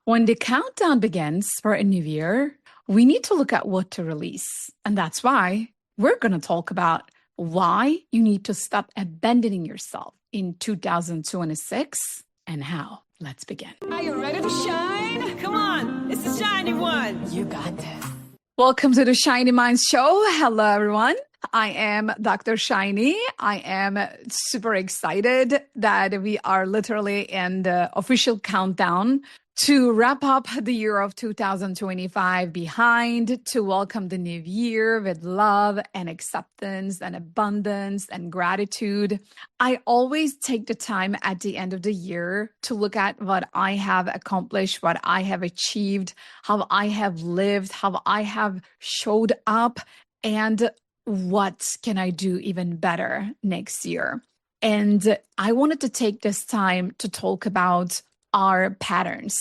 When the countdown begins for a new year, we need to look at what to release. And that's why we're going to talk about why you need to stop abandoning yourself in 2026 and how. Let's begin. Are you ready to shine? Come on, it's the shiny one. You got this. Welcome to the Shiny Minds Show. Hello, everyone. I am Dr. Shiny. I am super excited that we are literally in the official countdown to wrap up the year of 2025 behind, to welcome the new year with love and acceptance and abundance and gratitude. I always take the time at the end of the year to look at what I have accomplished, what I have achieved, how I have lived, how I have showed up, and what can I do even better next year. And I wanted to take this time to talk about our patterns,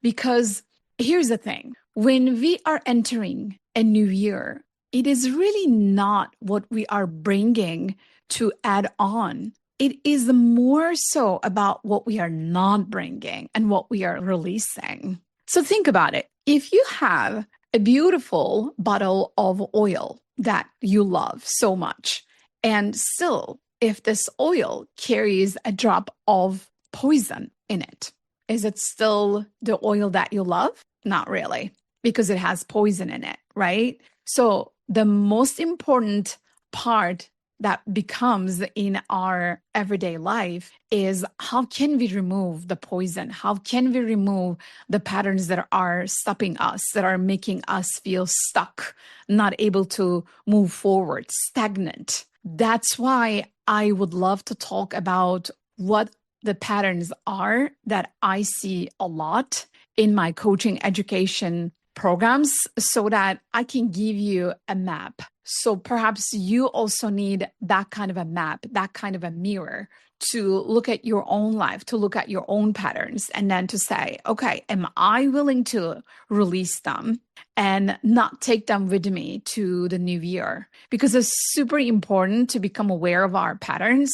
because here's the thing. When we are entering a new year, it is really not what we are bringing to add on. It is more so about what we are not bringing and what we are releasing. So think about it. If you have a beautiful bottle of oil that you love so much, and still, if this oil carries a drop of poison in it, is it still the oil that you love? Not really, because it has poison in it, right? So the most important part that becomes in our everyday life is, how can we remove the poison? How can we remove the patterns that are stopping us, that are making us feel stuck, not able to move forward, stagnant? That's why I would love to talk about what the patterns are that I see a lot in my coaching education programs, so that I can give you a map. So perhaps you also need that kind of a map, that kind of a mirror, to look at your own life, to look at your own patterns, and then to say, okay, am I willing to release them and not take them with me to the new year? Because it's super important to become aware of our patterns,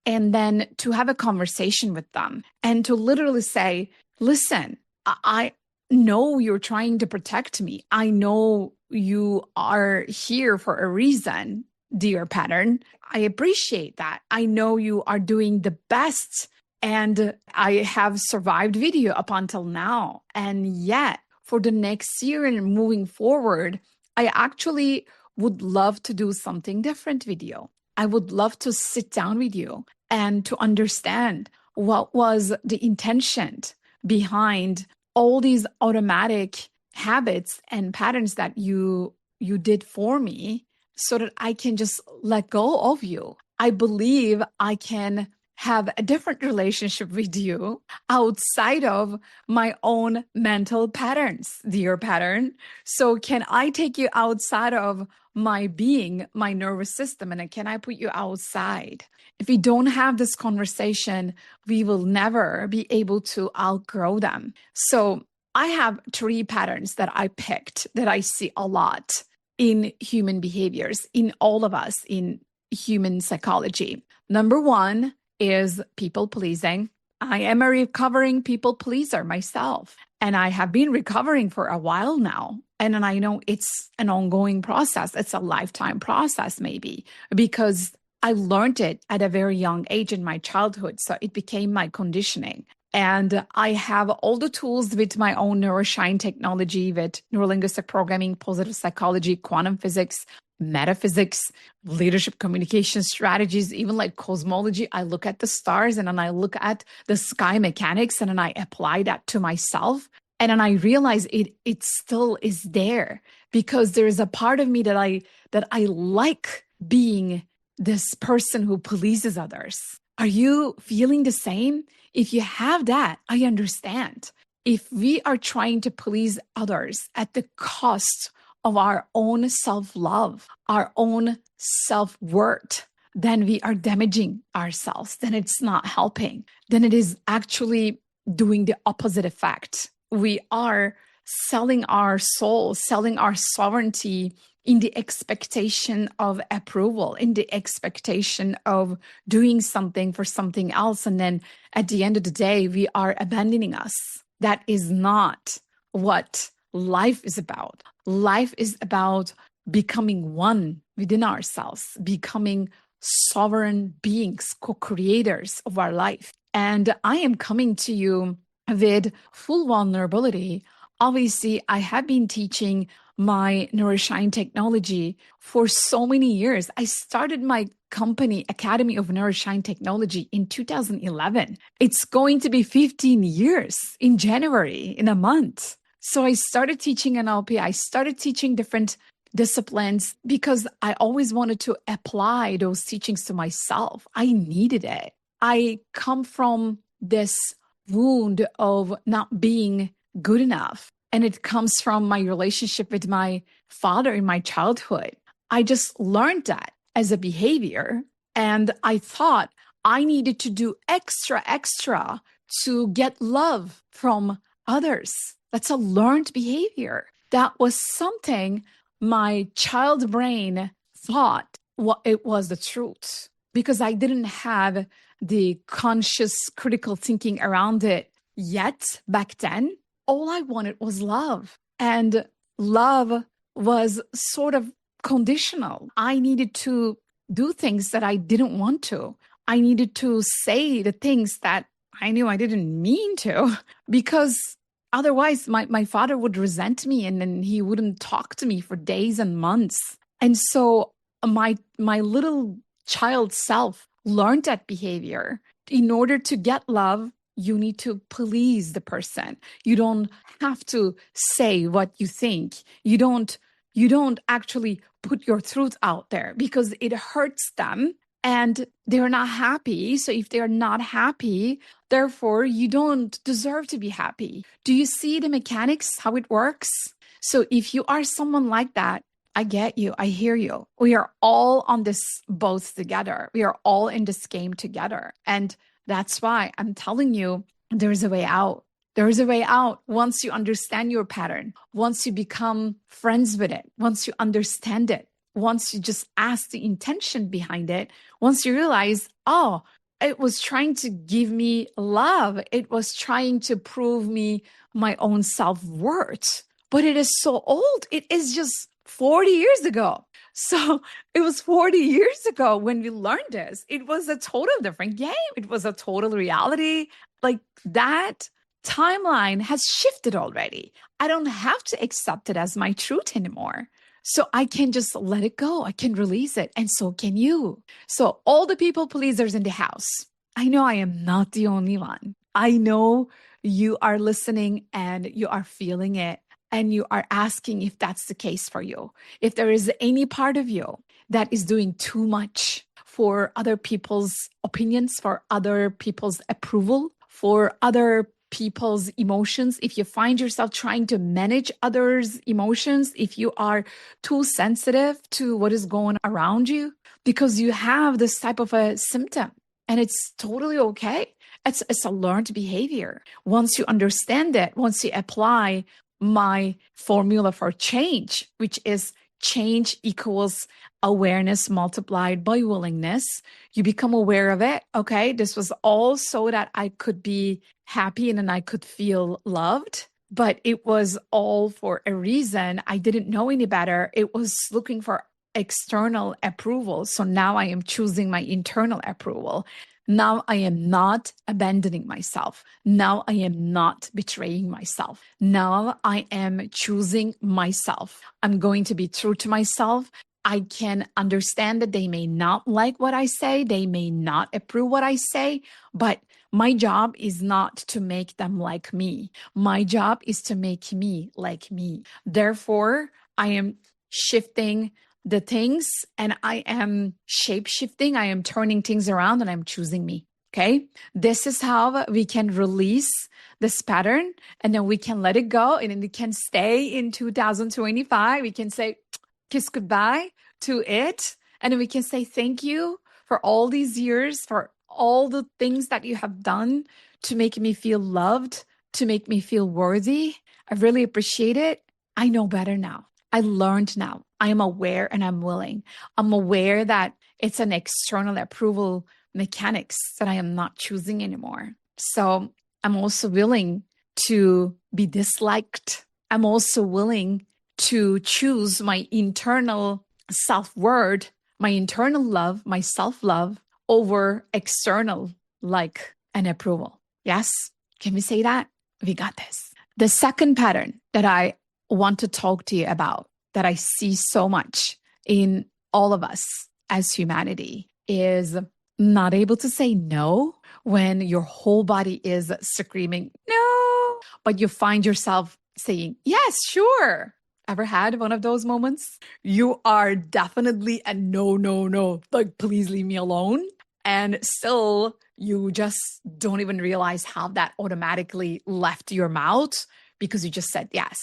and then to have a conversation with them and to literally say, listen, I know you're trying to protect me. I know you are here for a reason, dear pattern. I appreciate that. I know you are doing the best, and I have survived video up until now. And yet, for the next year and moving forward, I actually would love to do something different with you. I would love to sit down with you and to understand what was the intention behind all these automatic habits and patterns that you did for me, so that I can just let go of you. I believe I can have a different relationship with you outside of my own mental patterns, dear pattern. So can I take you outside of my being, my nervous system, and can I put you outside? If we don't have this conversation, we will never be able to outgrow them. So I have 3 patterns that I picked that I see a lot in human behaviors, in all of us, in human psychology. Number 1 is people pleasing. I am a recovering people pleaser myself, and I have been recovering for a while now. And I know it's an ongoing process. It's a lifetime process, maybe, because I learned it at a very young age in my childhood. So it became my conditioning. And I have all the tools with my own NeuroShine technology, with neurolinguistic programming, positive psychology, quantum physics, metaphysics, leadership communication strategies, even like cosmology. I look at the stars, and then I look at the sky mechanics, and then I apply that to myself. And then I realize it still is there, because there is a part of me that I like being this person who pleases others. Are you feeling the same? If you have that, I understand. If we are trying to please others at the cost of our own self-love, our own self-worth, then we are damaging ourselves. Then it's not helping. Then it is actually doing the opposite effect. We are selling our soul, selling our sovereignty in the expectation of approval, in the expectation of doing something for something else. And then at the end of the day, we are abandoning us. That is not what life is about. Life is about becoming one within ourselves, becoming sovereign beings, co-creators of our life. And I am coming to you with full vulnerability. Obviously, I have been teaching my Nourishine technology for so many years. I started my company, Academy of Nourishine Technology, in 2011. It's going to be 15 years in January, in a month. So I started teaching NLP. I started teaching different disciplines because I always wanted to apply those teachings to myself. I needed it. I come from this wound of not being good enough. And it comes from my relationship with my father in my childhood. I just learned that as a behavior. And I thought I needed to do extra to get love from others. That's a learned behavior. That was something my child brain thought it was the truth because I didn't have the conscious critical thinking around it yet back then. All I wanted was love. And love was sort of conditional. I needed to do things that I didn't want to. I needed to say the things that I knew I didn't mean to because otherwise my father would resent me and then he wouldn't talk to me for days and months. And so my little child self learned that behavior. In order to get love, you need to please the person. You don't have to say what you think. You don't actually put your truth out there because it hurts them and they're not happy. So if they're not happy, therefore you don't deserve to be happy. Do you see the mechanics, how it works? So if you are someone like that, I get you. I hear you. We are all on this boat together. We are all in this game together. And that's why I'm telling you, there's a way out. There is a way out once you understand your pattern, once you become friends with it, once you understand it, once you just ask the intention behind it, once you realize, oh, it was trying to give me love. It was trying to prove me my own self-worth. But it is so old. It is just 40 years ago. So it was 40 years ago when we learned this. It was a total different game. It was a total reality. Like that timeline has shifted already. I don't have to accept it as my truth anymore. So I can just let it go. I can release it. And so can you. So all the people pleasers in the house, I know I am not the only one. I know you are listening and you are feeling it. And you are asking if that's the case for you. If there is any part of you that is doing too much for other people's opinions, for other people's approval, for other people's emotions, if you find yourself trying to manage others' emotions, if you are too sensitive to what is going around you, because you have this type of a symptom and it's totally okay. It's a learned behavior. Once you understand it, once you apply my formula for change, which is change equals awareness multiplied by willingness. You become aware of it. Okay, this was all so that I could be happy and then I could feel loved. But it was all for a reason. I didn't know any better. It was looking for external approval. So now I am choosing my internal approval. Now I am not abandoning myself. Now I am not betraying myself. Now I am choosing myself. I'm going to be true to myself. I can understand that they may not like what I say. They may not approve what I say, but my job is not to make them like me. My job is to make me like me. Therefore, I am shifting the things and I am shape shifting. I am turning things around and I'm choosing me. Okay. This is how we can release this pattern and then we can let it go and then we can stay in 2025. We can say kiss goodbye to it. And then we can say thank you for all these years, for all the things that you have done to make me feel loved, to make me feel worthy. I really appreciate it. I know better now. I learned now. I am aware and I'm willing. I'm aware that it's an external approval mechanics that I am not choosing anymore. So I'm also willing to be disliked. I'm also willing to choose my internal self-worth, my internal love, my self-love over external like and approval. Yes? Can we say that? We got this. The second pattern that I want to talk to you about, that I see so much in all of us as humanity, is not able to say no when your whole body is screaming, no, but you find yourself saying, yes, sure. Ever had one of those moments? You are definitely a no, no, no, like, please leave me alone. And still, you just don't even realize how that automatically left your mouth because you just said yes.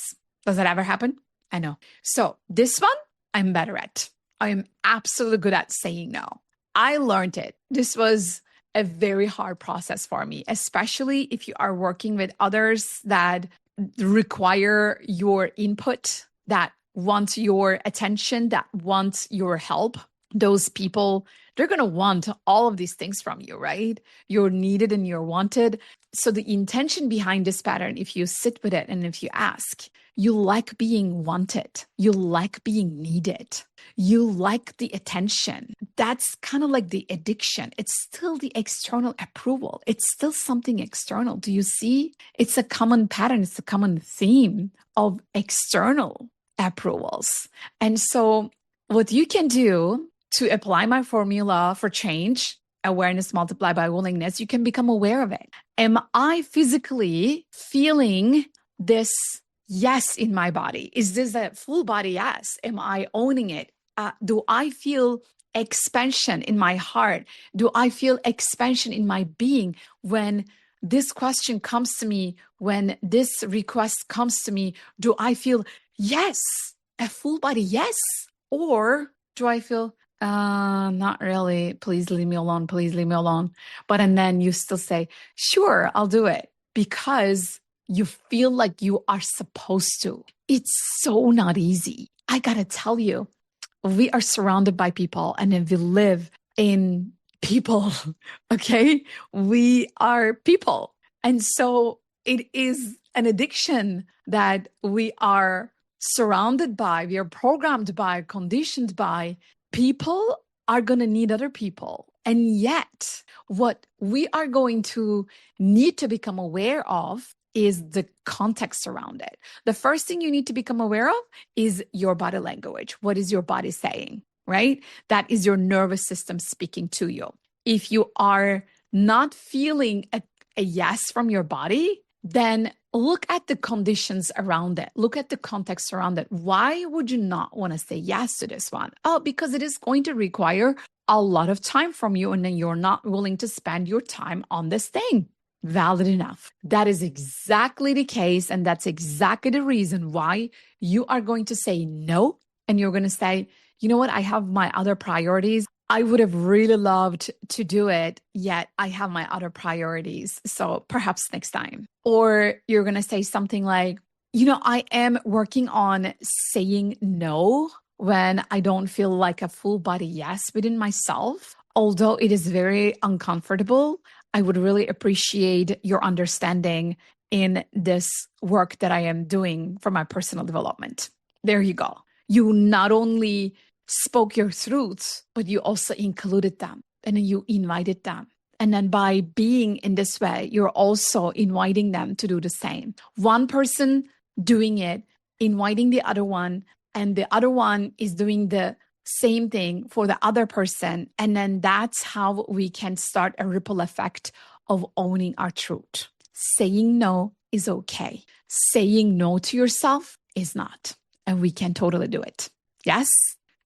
Does that ever happen? I know. So this one, I'm better at. I'm absolutely good at saying no. I learned it. This was a very hard process for me, especially if you are working with others that require your input, that want your attention, that want your help. Those people, they're going to want all of these things from you, right? You're needed and you're wanted. So the intention behind this pattern, if you sit with it and if you ask, you like being wanted, you like being needed, you like the attention. That's kind of like the addiction. It's still the external approval. It's still something external. Do you see? It's a common pattern. It's a common theme of external approvals. And so what you can do to apply my formula for change, awareness multiplied by willingness, you can become aware of it. Am I physically feeling this yes in my body? Is this a full body yes? Am I owning it? Do I feel expansion in my heart? Do I feel expansion in my being when this question comes to me, when this request comes to me? Do I feel yes, a full body yes? Or do I feel, not really, please leave me alone, please leave me alone. And then you still say, sure, I'll do it, because you feel like you are supposed to. It's so not easy. I gotta tell you, we are surrounded by people and then we live in people, okay? We are people. And so it is an addiction that we are surrounded by, we are programmed by, conditioned by. People are going to need other people. And yet, what we are going to need to become aware of is the context around it. The first thing you need to become aware of is your body language. What is your body saying, right? That is your nervous system speaking to you. If you are not feeling a yes from your body, then look at the conditions around it. Look at the context around it. Why would you not want to say yes to this one? Oh, because it is going to require a lot of time from you, and then you're not willing to spend your time on this thing. Valid enough. That is exactly the case. And that's exactly the reason why you are going to say no. And you're going to say, you know what? I have my other priorities. I would have really loved to do it, yet I have my other priorities. So perhaps next time. Or you're going to say something like, you know, I am working on saying no when I don't feel like a full body yes within myself. Although it is very uncomfortable, I would really appreciate your understanding in this work that I am doing for my personal development. There you go. You not only spoke your truths, but you also included them and then you invited them. And then by being in this way, you're also inviting them to do the same. One person doing it, inviting the other one, and the other one is doing the same thing for the other person. And then that's how we can start a ripple effect of owning our truth. Saying no is okay. Saying no to yourself is not. And we can totally do it. Yes?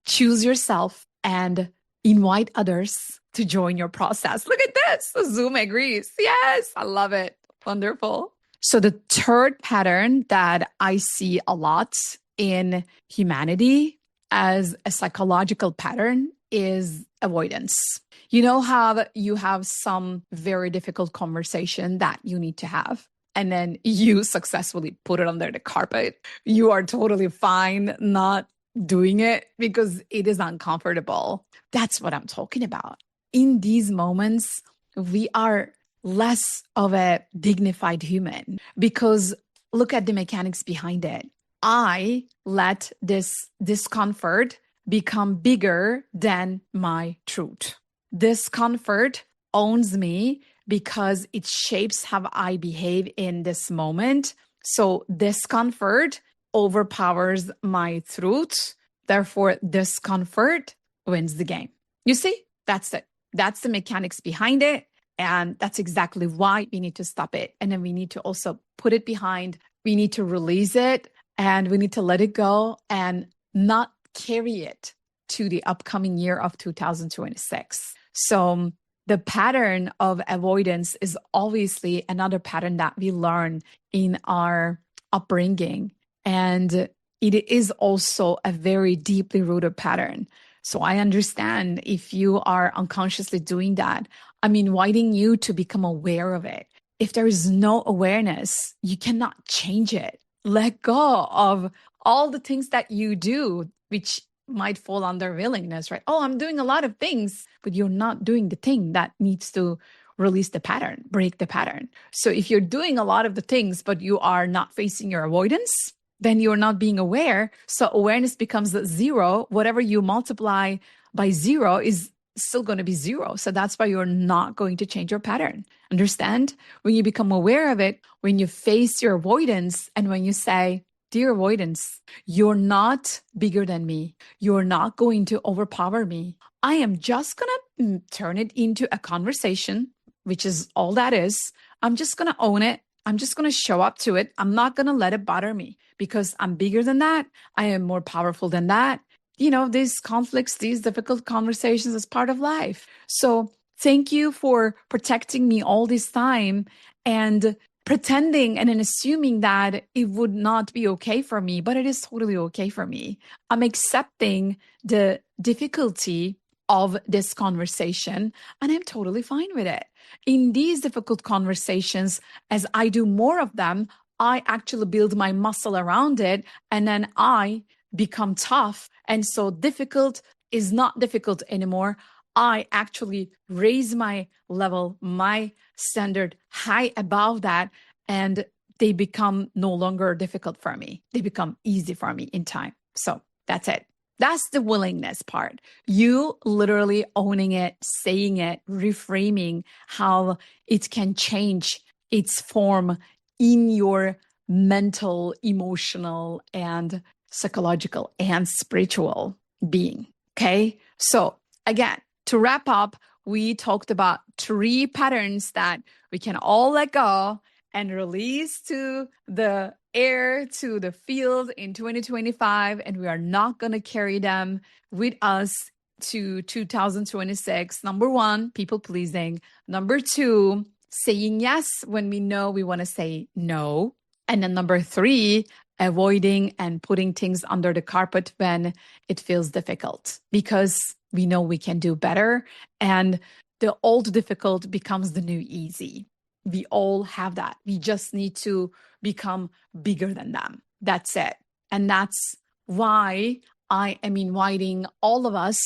Choose yourself and invite others to join your process. Look at this. Zoom agrees. Yes, I love it. Wonderful. So the third pattern that I see a lot in humanity as a psychological pattern is avoidance. You know how you have some very difficult conversation that you need to have, and then you successfully put it under the carpet. You are totally fine not doing it because it is uncomfortable. That's what I'm talking about. In these moments, we are less of a dignified human, because look at the mechanics behind it. I let this discomfort become bigger than my truth. Discomfort owns me because it shapes how I behave in this moment. So discomfort overpowers my truth. Therefore, discomfort wins the game. You see, that's it. That's the mechanics behind it. And that's exactly why we need to stop it. And then we need to also put it behind. We need to release it, and we need to let it go and not carry it to the upcoming year of 2026. So the pattern of avoidance is obviously another pattern that we learn in our upbringing. And it is also a very deeply rooted pattern. So I understand if you are unconsciously doing that. I'm inviting you to become aware of it. If there is no awareness, you cannot change it. Let go of all the things that you do, which might fall under willingness, right? Oh, I'm doing a lot of things, but you're not doing the thing that needs to release the pattern, break the pattern. So if you're doing a lot of the things, but you are not facing your avoidance, then you're not being aware. So awareness becomes zero. Whatever you multiply by zero is still going to be zero. So that's why you're not going to change your pattern. Understand? When you become aware of it, when you face your avoidance, and when you say, dear avoidance, you're not bigger than me. You're not going to overpower me. I am just going to turn it into a conversation, which is all that is. I'm just going to own it. I'm just going to show up to it. I'm not going to let it bother me because I'm bigger than that. I am more powerful than that. You know, these conflicts, these difficult conversations is part of life. So thank you for protecting me all this time and pretending and then assuming that it would not be okay for me, but it is totally okay for me. I'm accepting the difficulty of this conversation, and I'm totally fine with it. In these difficult conversations, as I do more of them, I actually build my muscle around it, and then I become tough. And so difficult is not difficult anymore. I actually raise my level, my standard high above that, and they become no longer difficult for me. They become easy for me in time. So that's it. That's the willingness part. You literally owning it, saying it, reframing how it can change its form in your mental, emotional, and psychological and spiritual being. Okay. So again, to wrap up, we talked about 3 patterns that we can all let go and release to the air, to the field in 2025. And we are not going to carry them with us to 2026. Number 1, people pleasing. Number 2, saying yes when we know we want to say no. And then number 3, avoiding and putting things under the carpet when it feels difficult, because we know we can do better. And the old difficult becomes the new easy. We all have that. We just need to become bigger than them. That's it. And that's why I am inviting all of us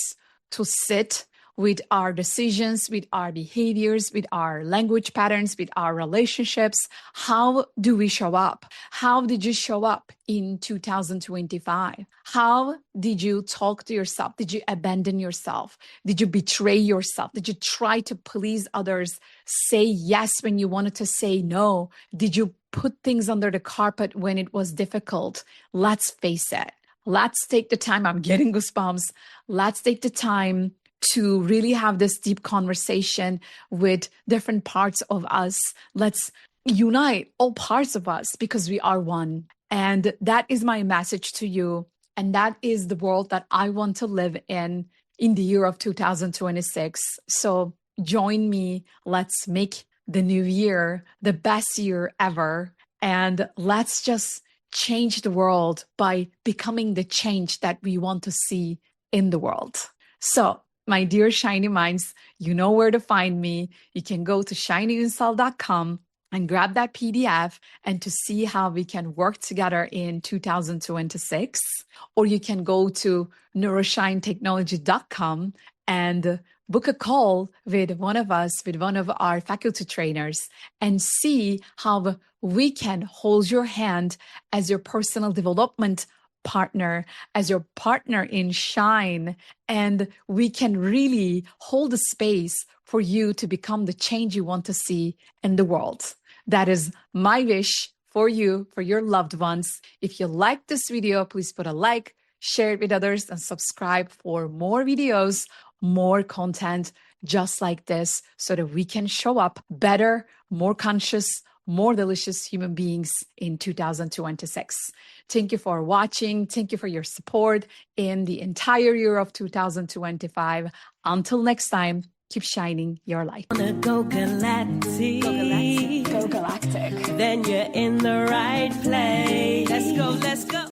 to sit with our decisions, with our behaviors, with our language patterns, with our relationships. How do we show up? How did you show up in 2025? How did you talk to yourself? Did you abandon yourself? Did you betray yourself? Did you try to please others? Say yes when you wanted to say no? Did you put things under the carpet when it was difficult? Let's face it. Let's take the time. I'm getting goosebumps. Let's take the time to really have this deep conversation with different parts of us. Let's unite all parts of us because we are one. And that is my message to you. And that is the world that I want to live in the year of 2026. So join me. Let's make the new year the best year ever. And let's just change the world by becoming the change that we want to see in the world. So my dear Shiny Minds, you know where to find me. You can go to shinyunsal.com and grab that PDF and to see how we can work together in 2026. Or you can go to neuroshinetechnology.com and book a call with one of us, with one of our faculty trainers, and see how we can hold your hand as your personal development partner, as your partner in Shine. And we can really hold a space for you to become the change you want to see in the world. That is my wish for you, for your loved ones. If you like this video, please put a like, share it with others, and subscribe for more videos, more content just like this, so that we can show up better, more conscious, more delicious human beings in 2026. Thank you for watching. Thank you for your support in the entire year of 2025. Until next time, keep shining your light. Go galactic. Go galactic. Go galactic. Then you're in the right place. Let's go, let's go.